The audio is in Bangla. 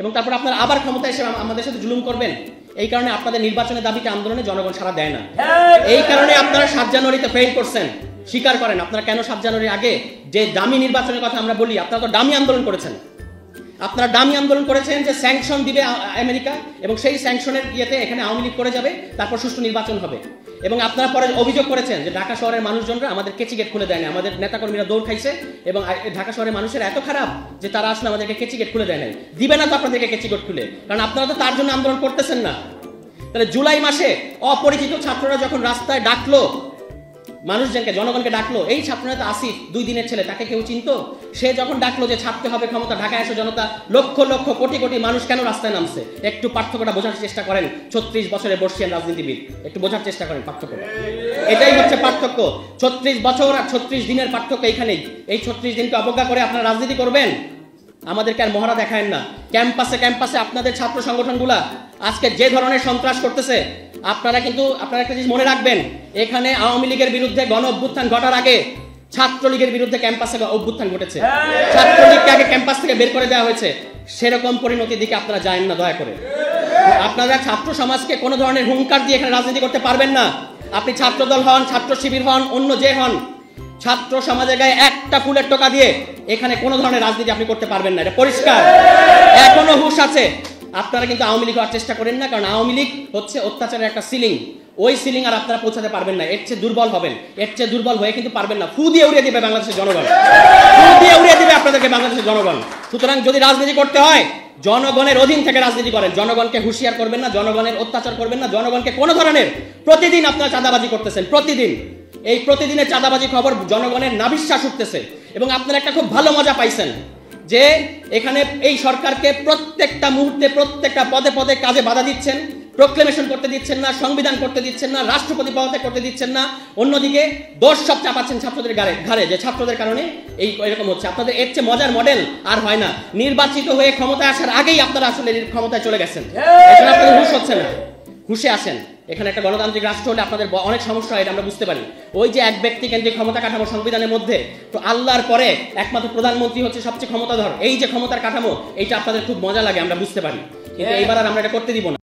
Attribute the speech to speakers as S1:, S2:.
S1: এবং তারপর আপনারা আবার ক্ষমতায় এসে আমাদের সাথে জুলুম করবেন। এই কারণে আপনাদের নির্বাচনের দাবিতে আন্দোলনে জনগণ সাড়া দেয় না। এই কারণে আপনারা 7 জানুয়ারিতে ফেল করছেন। স্বীকার করেন আপনারা কেন 7 জানুয়ারির আগে যে দামি নির্বাচনের কথা আমরা বলি, আপনারা তো দামি আন্দোলন করেছেন। আপনারা দামি আন্দোলন করেছেন যে স্যাংশন দিবে আমেরিকা এবং সেই স্যাংশনের ইয়েতে এখানে আওয়ামী লীগ করে যাবে, তারপর সুষ্ঠু নির্বাচন হবে। এবং আপনারা পরে অভিযোগ করেছেন যে ঢাকা শহরের মানুষজনরা আমাদের কেচি গেট খুলে দেয় না, আমাদের নেতাকর্মীরা দৌড় খাইছে এবং ঢাকা শহরের মানুষের এত খারাপ যে তারা আসলে আমাদেরকে কেচি গেট খুলে দেয় নাই। দিবে না তো আপনাদেরকে কেচি গেট খুলে, কারণ আপনারা তো তার জন্য আন্দোলন করতেছেন না। তাহলে জুলাই মাসে অপরিচিত ছাত্ররা যখন রাস্তায় ডাকলো মানুষজনকে, জনগণকে ডাকলো, এই ছাত্রনেতা আসিফ 2 দিনের ছেলে, তাকে কেউ চিনতো? সে যখন ডাকলো যে ছাড়তে হবে ক্ষমতা, ঢাকায় এসে জনতা লক্ষ লক্ষ কোটি কোটি মানুষ কেন রাস্তায় নামছে? একটু পার্থক্যটা বোঝার চেষ্টা করেন। 36 বছরের বর্ষিয়ান রাজনীতিবিদ, একটু বোঝার চেষ্টা করেন পার্থক্যটা। এটাই হচ্ছে পার্থক্য। 36 বছর আর 36 দিনের পার্থক্য এইখানেই। এই 36 দিনকে অবজ্ঞা করে আপনারা রাজনীতি করবেন? আমাদেরকে আর মহড়া দেখায়েন না। ক্যাম্পাসে ক্যাম্পাসে আপনাদের ছাত্র সংগঠনগুলা আজকে যে ধরনের সন্ত্রাস করতেছে, আপনারা একটা জিনিস মনে রাখবেন, এখানে আওয়ামী লীগের বিরুদ্ধে গণ অভ্যুত্থান ঘটার আগে ছাত্রলীগের বিরুদ্ধে ক্যাম্পাসে অভ্যুত্থান ঘটেছে। ছাত্রলীগকে আগে ক্যাম্পাস থেকে বের করে দেওয়া হয়েছে। সেরকম পরিণতির দিকে আপনারা যায়েন না দয়া করে। আপনারা ছাত্র সমাজকে কোনো ধরনের হুঙ্কার দিয়ে এখানে রাজনীতি করতে পারবেন না। আপনি ছাত্রদল হন, ছাত্র শিবির হন, অন্য যে হন, ছাত্র সমাজের গায়ে একটা ফুলের টোকা দিয়ে এখানে কোনো ধরনের রাজনীতি আপনি করতে পারবেন না, এটা পরিষ্কার। এখনো হুঁশ আছে। আপনারা কিন্তু আওয়ামী লীগ হওয়ার চেষ্টা করেন না, কারণ আওয়ামী লীগ হচ্ছে অত্যাচারের একটা সিলিং। ওই সিলিং আর আপনারা পৌঁছাতে পারবেন না। এর চেয়ে দুর্বল হবেন, এর চেয়ে দুর্বল হয়ে কিন্তু পারবেন না। ফু দিয়ে উড়িয়ে দিবে বাংলাদেশের জনগণ, ফু দিয়ে উড়িয়ে দিবে আপনাদেরকে বাংলাদেশের জনগণ। সুতরাং যদি রাজনীতি করতে হয় জনগণের অধীন থেকে রাজনীতি করেন। জনগণকে হুঁশিয়ার করবেন না, জনগণের অত্যাচার করবেন না, জনগণকে কোনো ধরনের। প্রতিদিন আপনারা চাঁদাবাজি করতেছেন, প্রতিদিন। এই প্রতিদিনের চাঁদাবাজি খবর জনগণের নাভিশ্বাস উঠতেছে। এবং আপনারা একটা খুব ভালো মজা পাইছেন যে এখানে এই সরকারকে প্রত্যেকটা মুহূর্তে প্রত্যেকটা পদে পদে কাজে বাধা দিচ্ছেন, প্রোক্লেমেশন করতে দিচ্ছেন না, সংবিধান করতে দিচ্ছেন না, রাষ্ট্রপতি পদত্যাগ করতে দিচ্ছেন না। অন্যদিকে দোষ সব চাপাচ্ছেন ছাত্রদের ঘাড়ে যে ছাত্রদের কারণে এই এরকম হচ্ছে। আপনাদের এর চেয়ে মজার মডেল আর হয় না। নির্বাচিত হয়ে ক্ষমতায় আসার আগেই আপনারা আসলে ক্ষমতায় চলে গেছেন। এখন আপনাদের হুঁশ হচ্ছে না। হুঁশে আসেন। এখানে একটা গণতান্ত্রিক রাষ্ট্র হলে আপনাদের অনেক সমস্যা হয়, এটা আমরা বুঝতে পারি। ওই যে এক ব্যক্তি কেন্দ্রিক ক্ষমতা কাঠামো সংবিধানের মধ্যে, তো আল্লাহর পরে একমাত্র প্রধানমন্ত্রী হচ্ছে সবচেয়ে ক্ষমতাধর। এই যে ক্ষমতার কাঠামো, এইটা আপনাদের খুব মজা লাগে, আমরা বুঝতে পারি। কিন্তু এইবার আর আমরা এটা করতে দিব না।